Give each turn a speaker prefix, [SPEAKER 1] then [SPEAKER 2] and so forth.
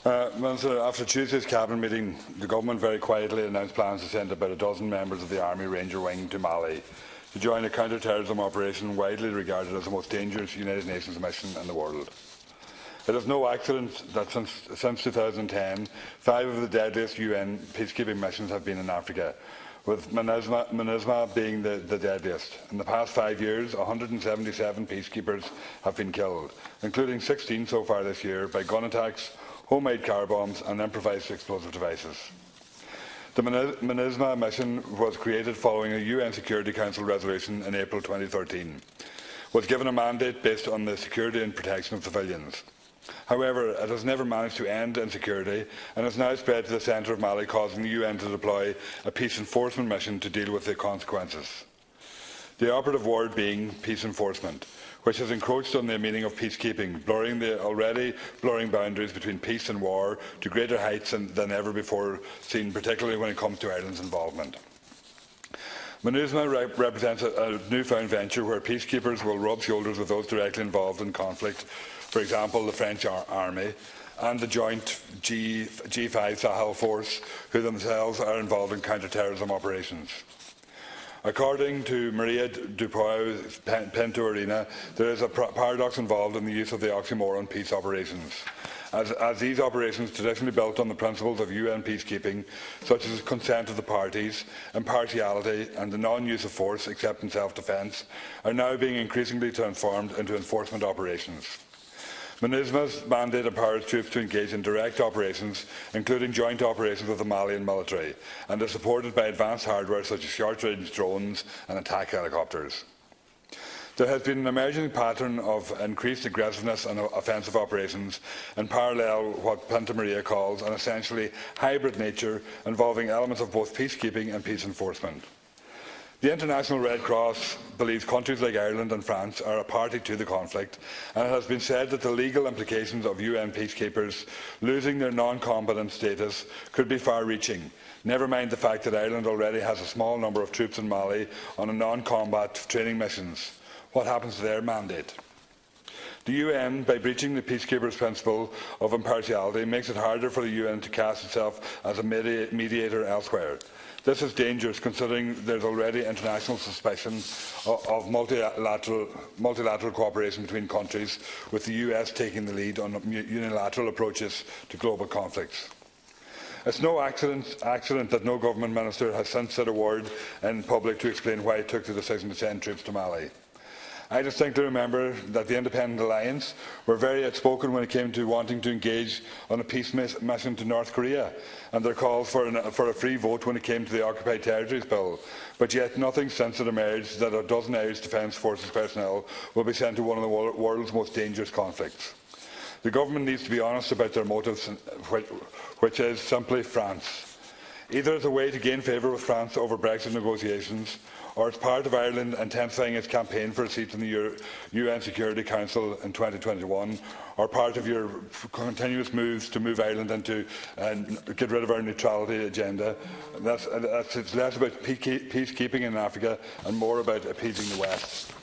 [SPEAKER 1] Minister, after Tuesday's Cabinet meeting, the Government very quietly announced plans to send about a dozen members of the Army Ranger Wing to Mali to join a counter-terrorism operation widely regarded as the most dangerous United Nations mission in the world. It is no accident that since 2010, 5 of the deadliest UN peacekeeping missions have been in Africa, with MINUSMA being the deadliest. In the past 5 years, 177 peacekeepers have been killed, including 16 so far this year, by gun attacks, homemade car bombs and improvised explosive devices. The MINUSMA mission was created following a UN Security Council resolution in April 2013, was given a mandate based on the security and protection of civilians. However, it has never managed to end insecurity and has now spread to the centre of Mali, causing the UN to deploy a peace enforcement mission to deal with the consequences. The operative word being peace enforcement, which has encroached on the meaning of peacekeeping, blurring the already blurring boundaries between peace and war to greater heights than ever before seen, particularly when it comes to Ireland's involvement. MINUSMA represents a newfound venture where peacekeepers will rub shoulders with those directly involved in conflict, for example the French Army, and the joint G5 Sahel force, who themselves are involved in counter-terrorism operations. According to Maria Dupuis Pinto Arena, there is a paradox involved in the use of the oxymoron peace operations, as these operations, traditionally built on the principles of UN peacekeeping, such as consent of the parties, impartiality and the non-use of force except in self-defence, are now being increasingly transformed into enforcement operations. MINUSMA's mandate empowers troops to engage in direct operations, including joint operations with the Malian military, and is supported by advanced hardware such as short-range drones and attack helicopters. There has been an emerging pattern of increased aggressiveness and offensive operations in parallel what Pinto Maria calls an essentially hybrid nature involving elements of both peacekeeping and peace enforcement. The International Red Cross believes countries like Ireland and France are a party to the conflict, and it has been said that the legal implications of UN peacekeepers losing their non-combatant status could be far-reaching, never mind the fact that Ireland already has a small number of troops in Mali on non-combat training missions. What happens to their mandate? The UN, by breaching the peacekeepers' principle of impartiality, makes it harder for the UN to cast itself as a mediator elsewhere. This is dangerous, considering there is already international suspicion of multilateral cooperation between countries, with the US taking the lead on unilateral approaches to global conflicts. It is no accident that no government minister has since said a word in public to explain why it took the decision to send troops to Mali. I distinctly remember that the Independent Alliance were very outspoken when it came to wanting to engage on a peace mission to North Korea, and their calls for a free vote when it came to the Occupied Territories Bill. But yet nothing since it emerged that a dozen Irish Defence Forces personnel will be sent to one of the world's most dangerous conflicts. The government needs to be honest about their motives, which is simply France. Either as a way to gain favour with France over Brexit negotiations, or as part of Ireland intensifying its campaign for a seat in the UN Security Council in 2021, or part of your continuous moves to move Ireland into and get rid of our neutrality agenda. It's less about peacekeeping in Africa and more about appeasing the West.